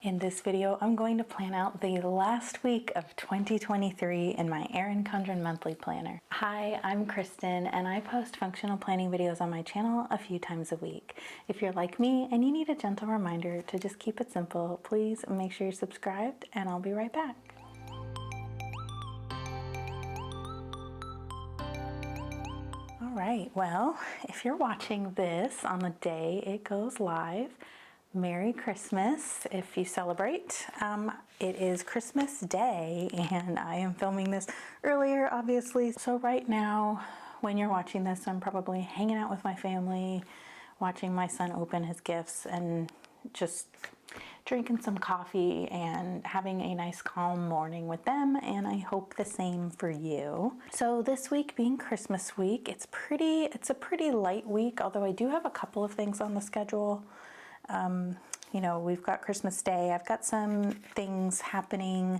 In this video, I'm going to plan out the last week of 2023 in my Erin Condren monthly planner. Hi, I'm Kristen and I post functional planning videos on my channel a few times a week. If you're like me and you need a gentle reminder to just keep it simple, please make sure you're subscribed and I'll be right back. All right, well, if you're watching this on the day it goes live, Merry Christmas if you celebrate. It is Christmas Day and I am filming this earlier, obviously. So right now, when you're watching this, I'm probably hanging out with my family, watching my son open his gifts and just drinking some coffee and having a nice calm morning with them, and I hope the same for you. So this week being Christmas week, it's a pretty light week, although I do have a couple of things on the schedule. You know, we've got Christmas Day. I've got some things happening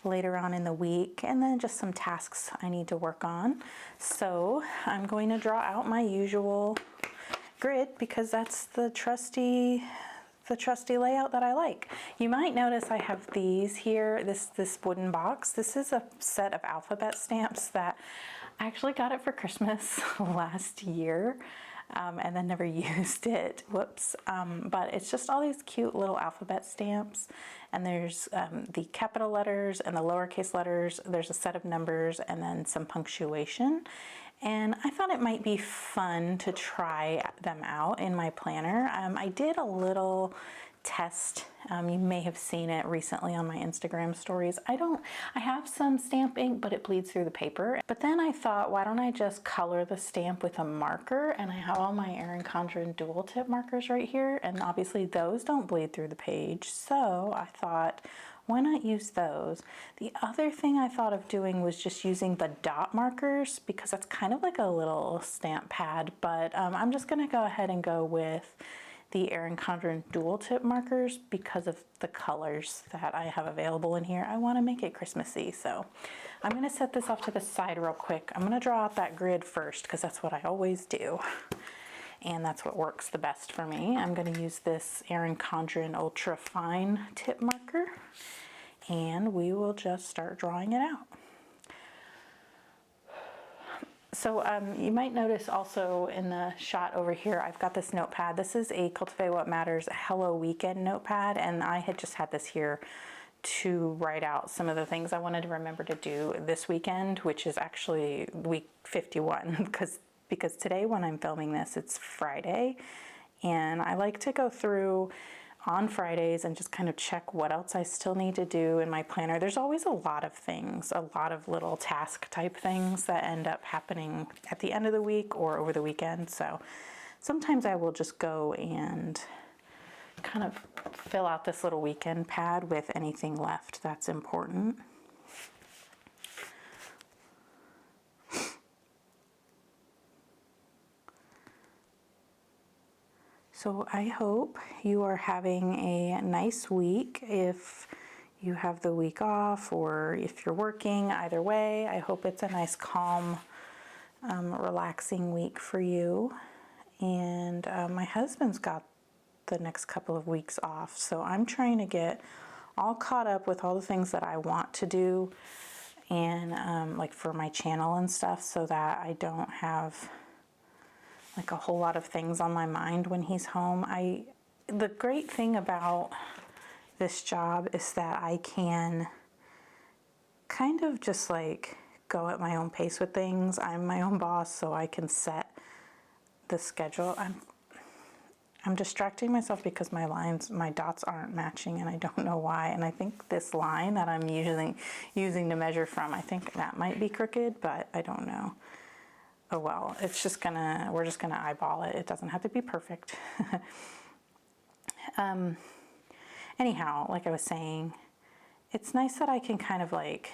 later on in the week and then just some tasks I need to work on. So I'm going to draw out my usual grid because that's the trusty layout that I like. You might notice I have these here, this wooden box. This is a set of alphabet stamps that I actually got it for Christmas last year. And then never used it, whoops. But it's just all these cute little alphabet stamps, and there's the capital letters and the lowercase letters, there's a set of numbers and then some punctuation. And I thought it might be fun to try them out in my planner. I did a little test. You may have seen it recently on my Instagram stories. I have some stamp ink, but it bleeds through the paper. But then I thought, why don't I just color the stamp with a marker? And I have all my Erin Condren dual tip markers right here. And obviously those don't bleed through the page. So I thought, why not use those? The other thing I thought of doing was just using the dot markers because that's kind of like a little stamp pad, but I'm just gonna go ahead and go with the Erin Condren dual tip markers because of the colors that I have available in here. I want to make it Christmassy, so I'm going to set this off to the side real quick. I'm going to draw out that grid first because that's what I always do, and that's what works the best for me. I'm going to use this Erin Condren ultra fine tip marker, and we will just start drawing it out. So you might notice also in the shot over here, I've got this notepad. This is a Cultivate What Matters Hello Weekend notepad, and I had just had this here to write out some of the things I wanted to remember to do this weekend, which is actually week 51, because today when I'm filming this, it's Friday, and I like to go through on Fridays and just kind of check what else I still need to do in my planner. There's always a lot of things, a lot of little task type things that end up happening at the end of the week or over the weekend. So sometimes I will just go and kind of fill out this little weekend pad with anything left that's important. So I hope you are having a nice week if you have the week off or if you're working. Either way, I hope it's a nice, calm, relaxing week for you. And my husband's got the next couple of weeks off, so I'm trying to get all caught up with all the things that I want to do and like for my channel and stuff, so that I don't have like a whole lot of things on my mind when he's home. The great thing about this job is that I can kind of just like go at my own pace with things. I'm my own boss, so I can set the schedule. I'm distracting myself because my dots aren't matching and I don't know why. And I think this line that I'm using to measure from, I think that might be crooked, but I don't know. Oh well, we're just gonna eyeball it. It doesn't have to be perfect. Anyhow, like I was saying, it's nice that I can kind of like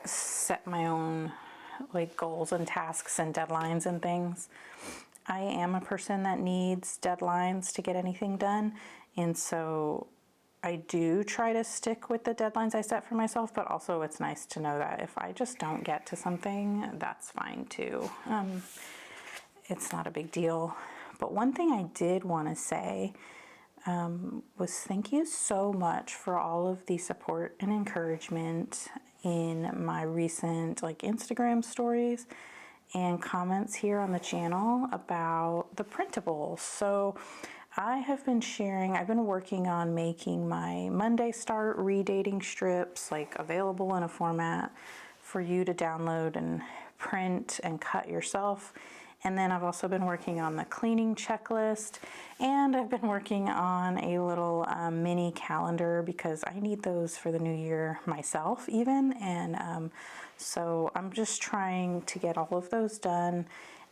set my own like goals and tasks and deadlines and things. I am a person that needs deadlines to get anything done, and so I do try to stick with the deadlines I set for myself, but also it's nice to know that if I just don't get to something, that's fine too. It's not a big deal. But one thing I did want to say was thank you so much for all of the support and encouragement in my recent like Instagram stories and comments here on the channel about the printables. So I have been sharing, I've been working on making my Monday Start redating strips like available in a format for you to download and print and cut yourself. And then I've also been working on the cleaning checklist, and I've been working on a little mini calendar because I need those for the new year myself even. And so I'm just trying to get all of those done.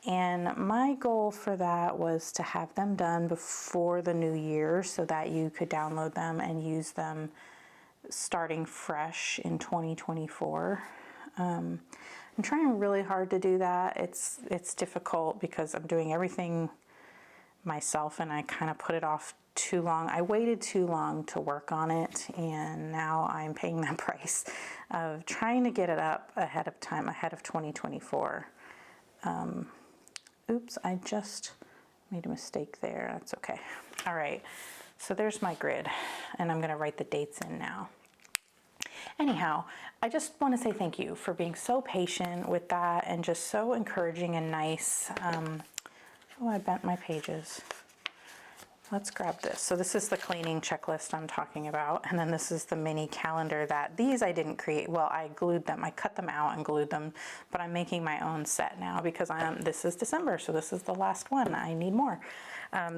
And my goal for that was to have them done before the new year so that you could download them and use them starting fresh in 2024. I'm trying really hard to do that. It's difficult because I'm doing everything myself and I kind of put it off too long. I waited too long to work on it, and now I'm paying that price of trying to get it up ahead of time, ahead of 2024. Oops, I just made a mistake there. That's okay. All right, so there's my grid, and I'm gonna write the dates in now. Anyhow, I just want to say thank you for being so patient with that and just so encouraging and nice. Oh, I bent my pages. Let's grab this. So this is the cleaning checklist I'm talking about. And then this is the mini calendar that these I didn't create. Well, I glued them. I cut them out and glued them, but I'm making my own set now because this is December. So this is the last one. I need more.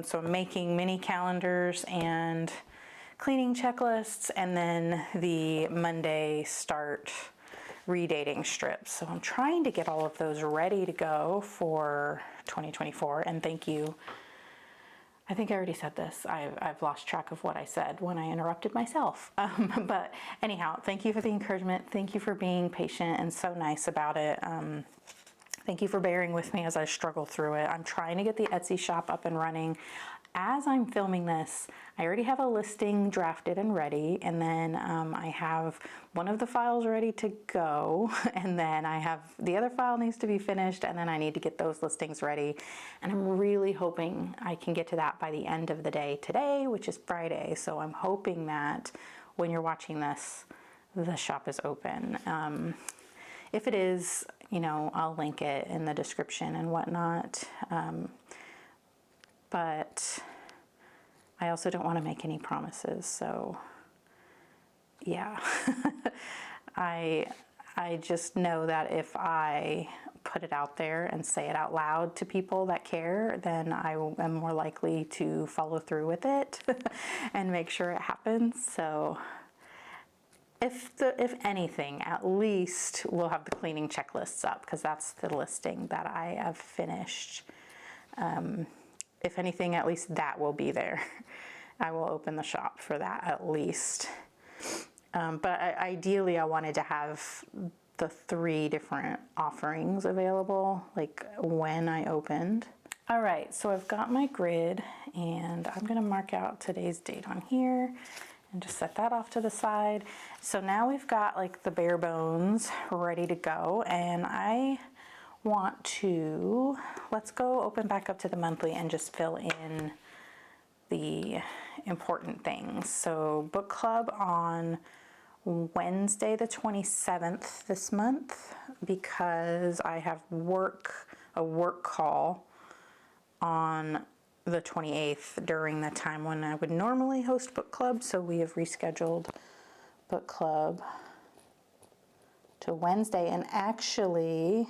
So I'm making mini calendars and cleaning checklists, and then the Monday Start redating strips. So I'm trying to get all of those ready to go for 2024. And thank you. I think I already said this. I've lost track of what I said when I interrupted myself. But anyhow, thank you for the encouragement. Thank you for being patient and so nice about it. Thank you for bearing with me as I struggle through it. I'm trying to get the Etsy shop up and running. As I'm filming this, I already have a listing drafted and ready, and then I have one of the files ready to go, and then I have the other file needs to be finished, and then I need to get those listings ready. And I'm really hoping I can get to that by the end of the day today, which is Friday. So I'm hoping that when you're watching this, the shop is open. If it is, you know, I'll link it in the description and whatnot. But I also don't want to make any promises. So yeah, I just know that if I put it out there and say it out loud to people that care, then I am more likely to follow through with it and make sure it happens. So if anything, at least we'll have the cleaning checklists up because that's the listing that I have finished. If anything, at least that will be there. I will open the shop for that at least. But ideally, I wanted to have the 3 different offerings available, like when I opened. All right, so I've got my grid, and I'm gonna mark out today's date on here and just set that off to the side. So now we've got like the bare bones ready to go, and I want to, let's go open back up to the monthly and just fill in the important things. So book club on Wednesday the 27th this month, because I have a work call on the 28th during the time when I would normally host book club. So we have rescheduled book club to Wednesday, and actually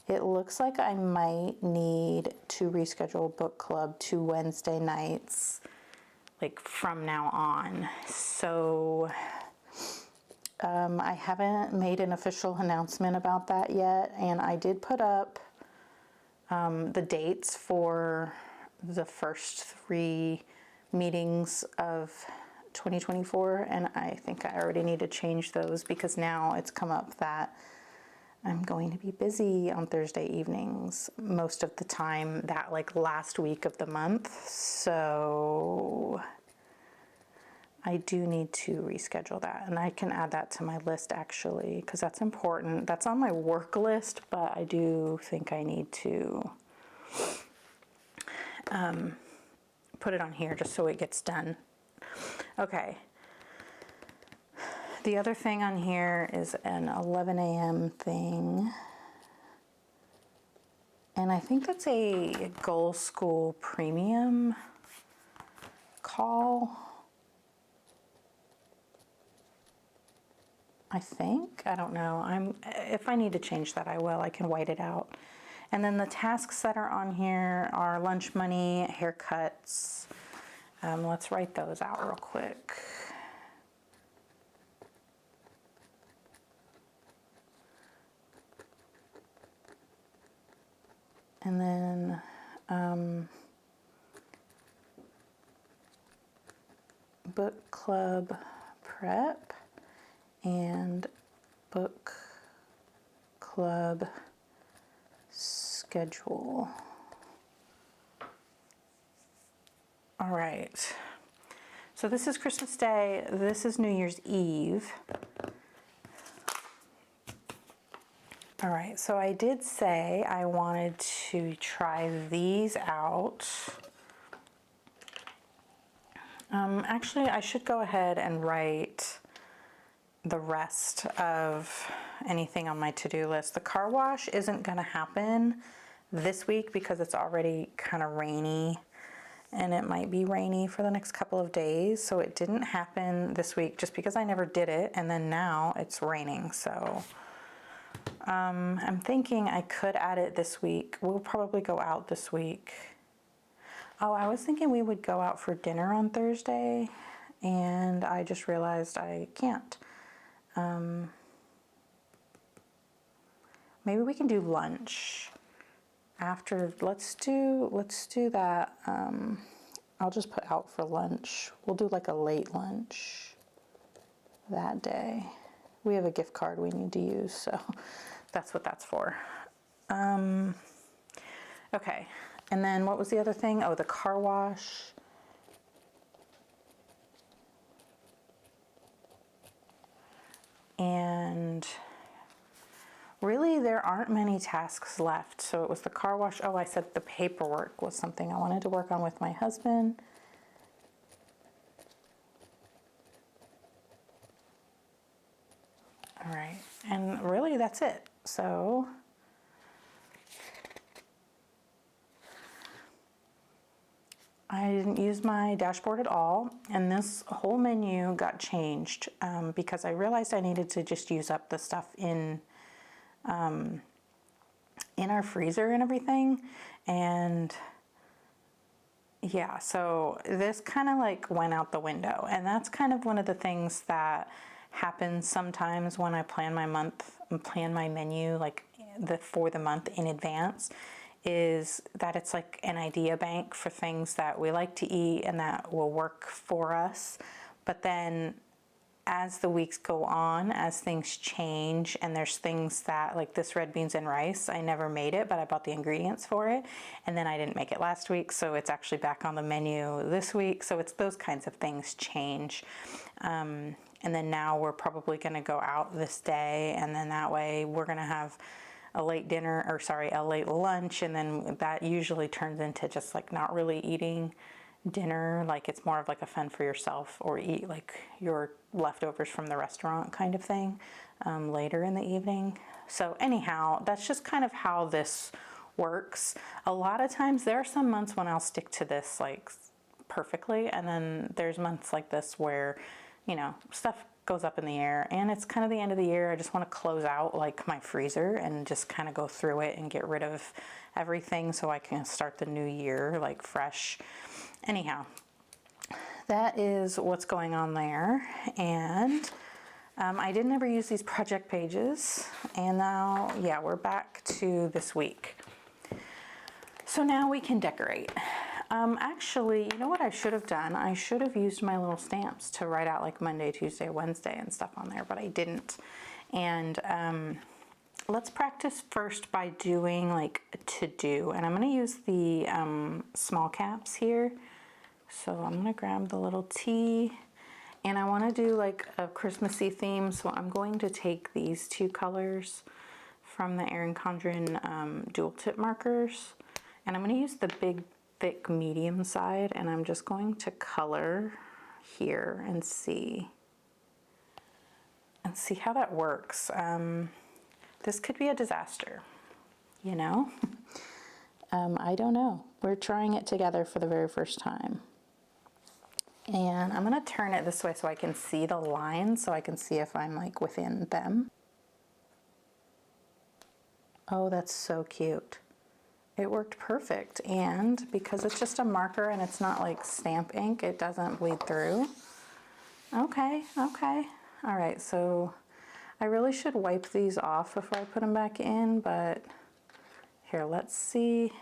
it looks like I might need to reschedule book club to Wednesday nights, like from now on. So I haven't made an official announcement about that yet, and I did put up the dates for the first 3 meetings of 2024, and I think I already need to change those because now it's come up that I'm going to be busy on Thursday evenings most of the time, that like last week of the month. So I do need to reschedule that, and I can add that to my list actually, because that's important. That's on my work list, but I do think I need to put it on here just so it gets done. Okay. The other thing on here is an 11 a.m. thing. And I think that's a Goal School Premium call. I think, I don't know. If I need to change that, I will. I can white it out. And then the tasks that are on here are lunch money, haircuts. Let's write those out real quick. And then book club prep and book club schedule. All right. So this is Christmas Day. This is New Year's Eve. All right, so I did say I wanted to try these out. Actually, I should go ahead and write the rest of anything on my to-do list. The car wash isn't gonna happen this week because it's already kind of rainy, and it might be rainy for the next couple of days. So it didn't happen this week just because I never did it, and then now it's raining. So I'm thinking I could add it this week. We'll probably go out this week. Oh, I was thinking we would go out for dinner on Thursday, and I just realized I can't. Maybe we can do lunch after. Let's do that. I'll just put out for lunch. We'll do like a late lunch that day. We have a gift card we need to use, so that's what that's for. Okay, and then what was the other thing? Oh, the car wash. And really there aren't many tasks left. So it was the car wash. Oh, I said the paperwork was something I wanted to work on with my husband. All right, and really that's it. So I didn't use my dashboard at all, and this whole menu got changed because I realized I needed to just use up the stuff in our freezer and everything. And yeah, so this kind of like went out the window, and that's kind of one of the things that happens sometimes when I plan my month and plan my menu like for the month in advance, is that it's like an idea bank for things that we like to eat and that will work for us. But then as the weeks go on, as things change, and there's things that, like this red beans and rice, I never made it, but I bought the ingredients for it, and then I didn't make it last week, so it's actually back on the menu this week. So it's those kinds of things change. And then now we're probably gonna go out this day, and then that way we're gonna have a late dinner, or sorry, a late lunch, and then that usually turns into just like not really eating dinner. Like it's more of like a fend for yourself, or eat like your leftovers from the restaurant kind of thing later in the evening. So anyhow, that's just kind of how this works. A lot of times there are some months when I'll stick to this like perfectly, and then there's months like this where, you know, stuff goes up in the air, and it's kind of the end of the year. I just want to close out like my freezer and just kind of go through it and get rid of everything so I can start the new year like fresh. Anyhow, that is what's going on there. And I didn't ever use these project pages, and now, yeah, we're back to this week. So now we can decorate. Actually, you know what I should have done? I should have used my little stamps to write out like Monday, Tuesday, Wednesday and stuff on there, but I didn't. And let's practice first by doing like a to-do. And I'm gonna use the small caps here. So I'm gonna grab the little T, and I wanna do like a Christmassy theme. So I'm going to take these two colors from the Erin Condren dual tip markers, and I'm gonna use the big thick medium side, and I'm just going to color here and see how that works. This could be a disaster, you know? I don't know. We're trying it together for the very first time. And I'm gonna turn it this way so I can see the lines, so I can see if I'm like within them. Oh, that's so cute. It worked perfect. And because it's just a marker and it's not like stamp ink, it doesn't bleed through. Okay, okay. All right, so I really should wipe these off before I put them back in, but here, let's see.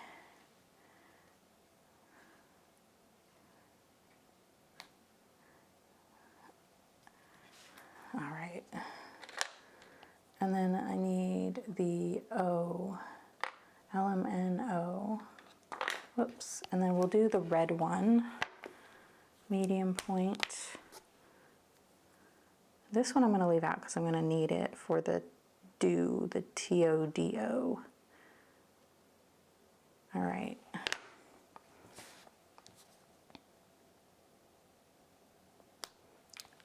All right. And then I need the O, LMNO. Whoops. And then we'll do the red one, medium point. This one I'm going to leave out because I'm going to need it for the do, the TODO. All right.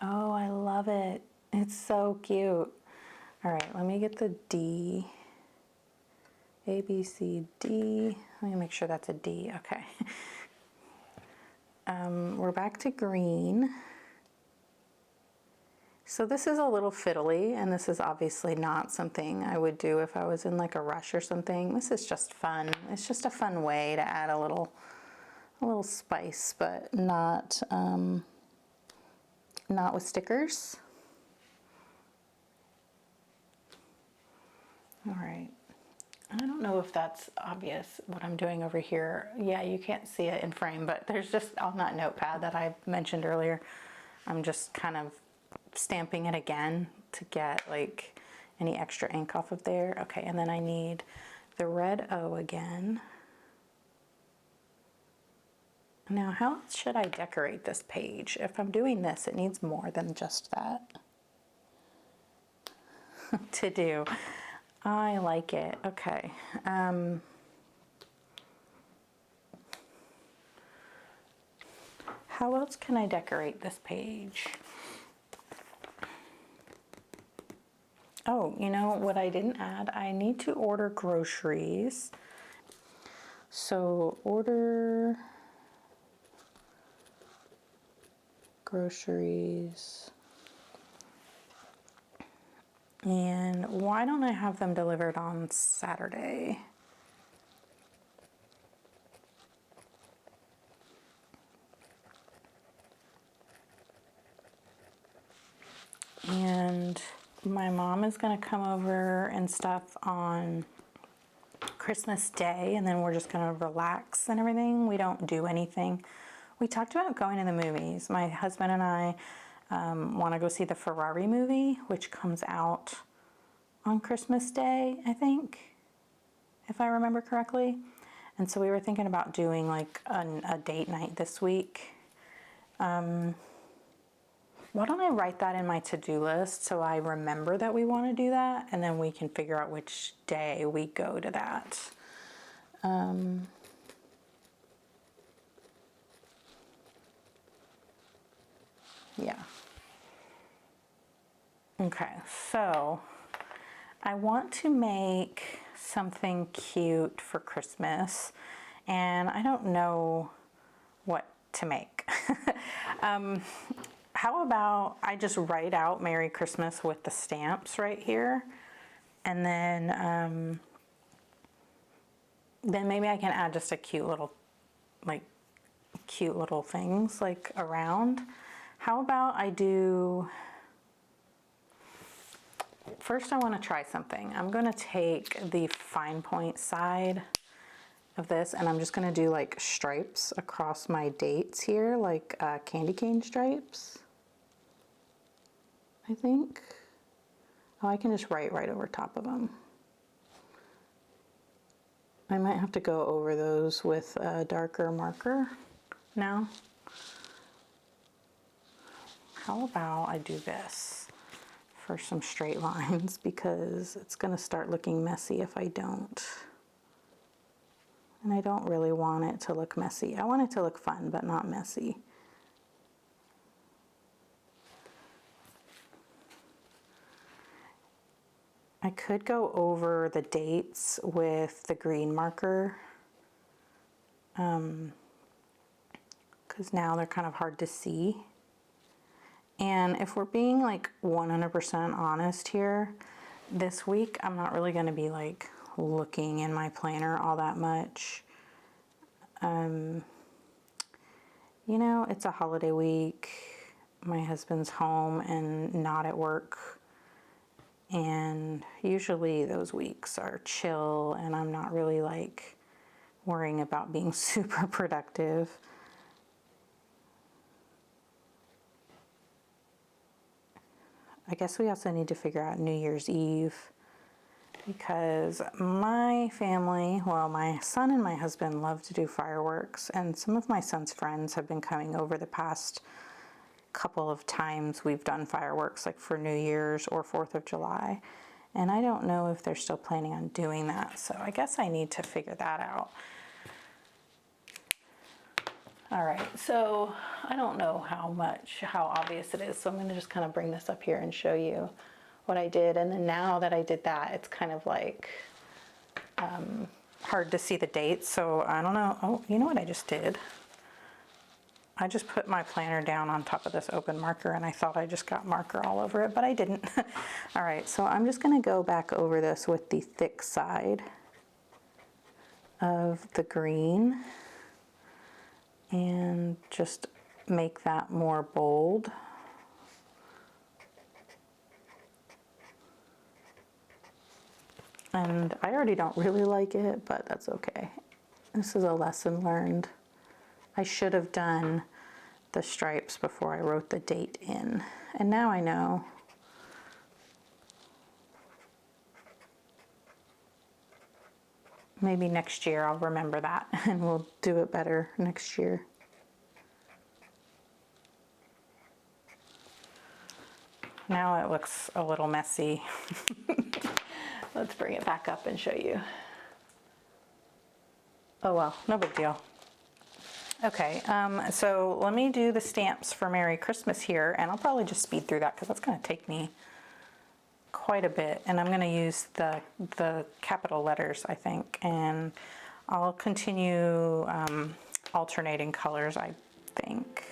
Oh, I love it. It's so cute. All right, let me get the D. A, B, C, D. Let me make sure that's a D. Okay. We're back to green. So this is a little fiddly, and this is obviously not something I would do if I was in like a rush or something. This is just fun. It's just a fun way to add a little spice, but not with stickers. All right. I don't know if that's obvious what I'm doing over here. Yeah, you can't see it in frame, but there's just on that notepad that I mentioned earlier, I'm just kind of stamping it again to get like any extra ink off of there. Okay, and then I need the red O again. Now, how should I decorate this page? If I'm doing this, it needs more than just that to do. I like it. Okay. How else can I decorate this page? Oh, you know what I didn't add? I need to order groceries. So order groceries. And why don't I have them delivered on Saturday? And my mom is gonna come over and stuff on Christmas Day, and then we're just gonna relax and everything. We don't do anything. We talked about going to the movies. My husband and I want to go see the Ferrari movie, which comes out on Christmas Day, I think, if I remember correctly. And so we were thinking about doing like a date night this week. Why don't I write that in my to-do list so I remember that we want to do that, and then we can figure out which day we go to that. Yeah. Okay, so I want to make something cute for Christmas, and I don't know what to make. How about I just write out Merry Christmas with the stamps right here, and then maybe I can add just a cute little things like around. How about I do, first I want to try something. I'm going to take the fine point side of this, and I'm just going to do like stripes across my dates here, like candy cane stripes, I think. Oh, I can just write right over top of them. I might have to go over those with a darker marker now. How about I do this for some straight lines, because it's going to start looking messy if I don't. And I don't really want it to look messy. I want it to look fun, but not messy. I could go over the dates with the green marker, because now they're kind of hard to see. And if we're being like 100% honest here, this week I'm not really going to be like looking in my planner all that much. You know, it's a holiday week. My husband's home and not at work. And usually those weeks are chill and I'm not really like worrying about being super productive. I guess we also need to figure out New Year's Eve, because my family, well, my son and my husband love to do fireworks, and some of my son's friends have been coming over the past couple of times we've done fireworks, like for New Year's or 4th of July. And I don't know if they're still planning on doing that. So I guess I need to figure that out. All right, so I don't know how obvious it is. So I'm gonna just kind of bring this up here and show you what I did. And then now that I did that, it's kind of like hard to see the dates. So I don't know. Oh, you know what I just did? I just put my planner down on top of this open marker and I thought I just got marker all over it, but I didn't. All right, so I'm just gonna go back over this with the thick side of the green and just make that more bold. And I already don't really like it, but that's okay. This is a lesson learned. I should have done the stripes before I wrote the date in, and now I know. Maybe next year I'll remember that and we'll do it better next year. Now it looks a little messy. Let's bring it back up and show you. Oh well, no big deal. Okay, so let me do the stamps for Merry Christmas here, and I'll probably just speed through that because that's going to take me quite a bit, and I'm going to use the capital letters, I think, and I'll continue alternating colors, I think.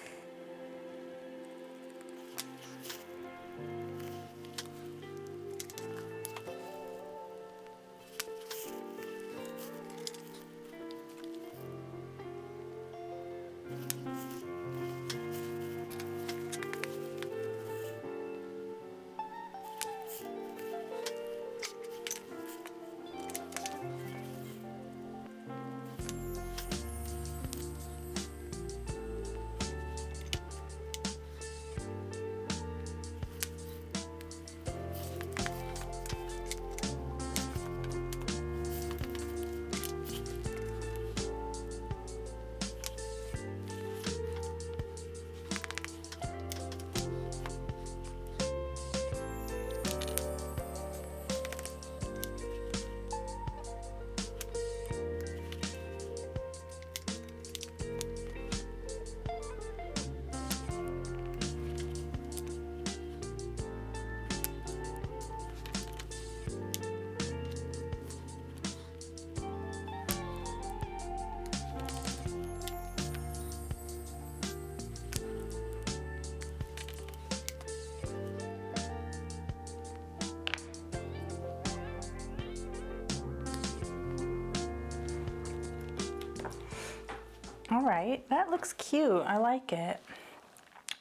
All right, that looks cute. I like it.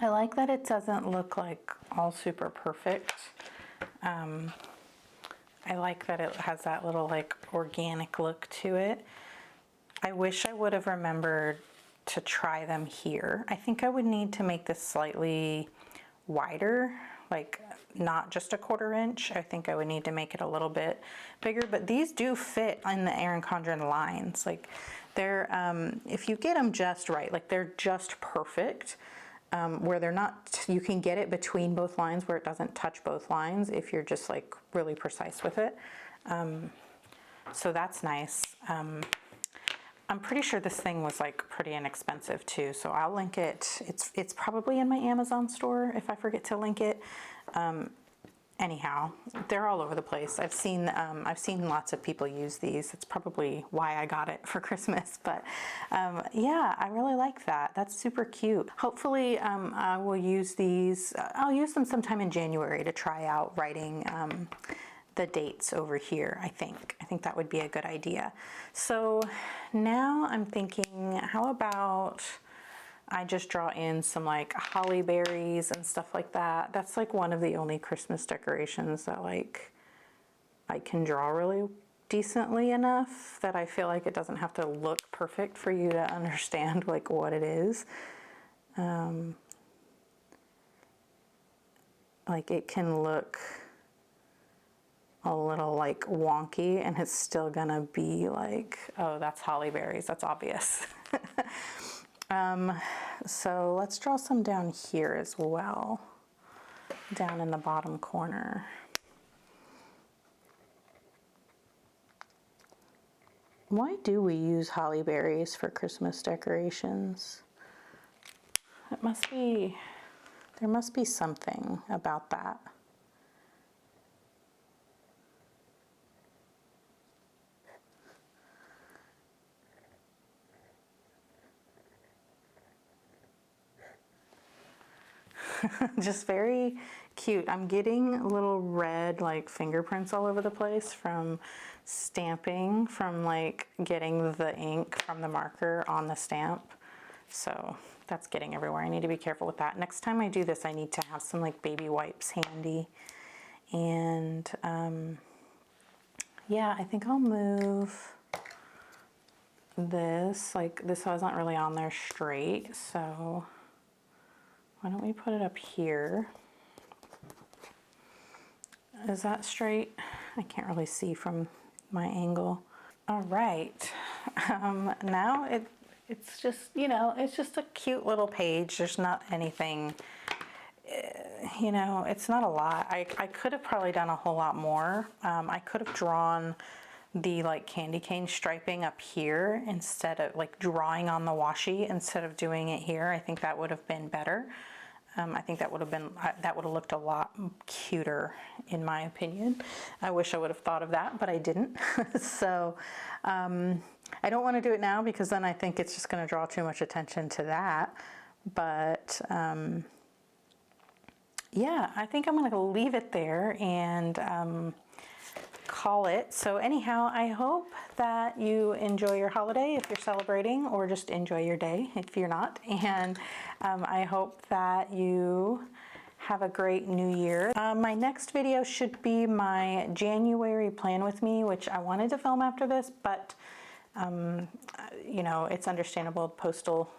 I like that it doesn't look like all super perfect. I like that it has that little like organic look to it. I wish I would have remembered to try them here. I think I would need to make this slightly wider, like not just a 1/4 inch. I think I would need to make it a little bit bigger, but these do fit in the Erin Condren lines. Like they're, if you get them just right, like they're just perfect, where they're not, you can get it between both lines where it doesn't touch both lines if you're just like really precise with it. So that's nice. I'm pretty sure this thing was like pretty inexpensive too, so I'll link it. It's probably in my Amazon store if I forget to link it. Anyhow, they're all over the place. I've seen lots of people use these. That's probably why I got it for Christmas. But yeah, I really like that. That's super cute. Hopefully, I will use these. I'll use them sometime in January to try out writing the dates over here. I think that would be a good idea. So now I'm thinking, how about I just draw in some like holly berries and stuff like that. That's like one of the only Christmas decorations that like I can draw really decently enough that I feel like it doesn't have to look perfect for you to understand like what it is. Like it can look a little like wonky and it's still gonna be like, oh, that's holly berries, that's obvious. So let's draw some down here as well, down in the bottom corner. Why do we use holly berries for Christmas decorations? There must be something about that. Just very cute. I'm getting little red like fingerprints all over the place from stamping, from like getting the ink from the marker on the stamp. So that's getting everywhere. I need to be careful with that. Next time I do this, I need to have some like baby wipes handy. And yeah, I think I'll move this, like this wasn't really on there straight, so why don't we put it up here? Is that straight? I can't really see from my angle. All right, now it's just, you know, it's just a cute little page. There's not anything, you know, it's not a lot. I could have probably done a whole lot more. I could have drawn the like candy cane striping up here instead of like drawing on the washi instead of doing it here. I think that would have been better. I think that would have looked a lot cuter in my opinion. I wish I would have thought of that, but I didn't. So I don't want to do it now because then I think it's just going to draw too much attention to that. But yeah, I think I'm going to leave it there and call it. So anyhow, I hope that you enjoy your holiday if you're celebrating, or just enjoy your day if you're not. And I hope that you have a great new year. My next video should be my January plan with me, which I wanted to film after this, but you know, it's understandable. Postal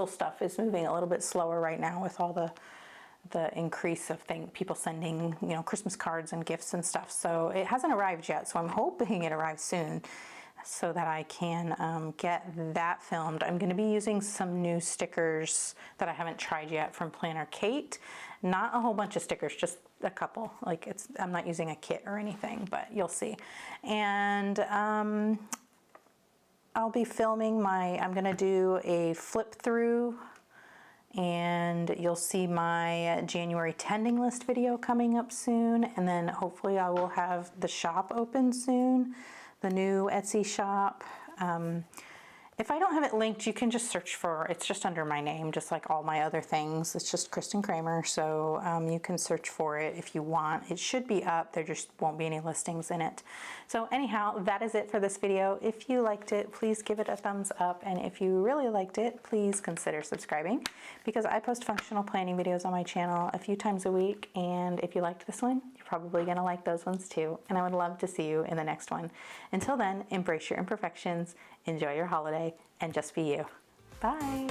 stuff is moving a little bit slower right now with all the increase of people sending, you know, Christmas cards and gifts and stuff. So it hasn't arrived yet. So I'm hoping it arrives soon so that I can get that filmed. I'm going to be using some new stickers that I haven't tried yet from Planner Kate. Not a whole bunch of stickers, just a couple. Like I'm not using a kit or anything, but you'll see. And I'll be filming I'm going to do a flip through, and you'll see my January tending list video coming up soon, and then hopefully I will have the shop open soon, the new Etsy shop. If I don't have it linked, you can just search for, it's just under my name, just like all my other things. It's just Kristen Kramer, so you can search for it if you want. It should be up, there just won't be any listings in it. So anyhow, that is it for this video. If you liked it, please give it a thumbs up, and if you really liked it, please consider subscribing, because I post functional planning videos on my channel a few times a week, and if you liked this one, you're probably gonna like those ones too, and I would love to see you in the next one. Until then, embrace your imperfections, enjoy your holiday, and just be you. Bye.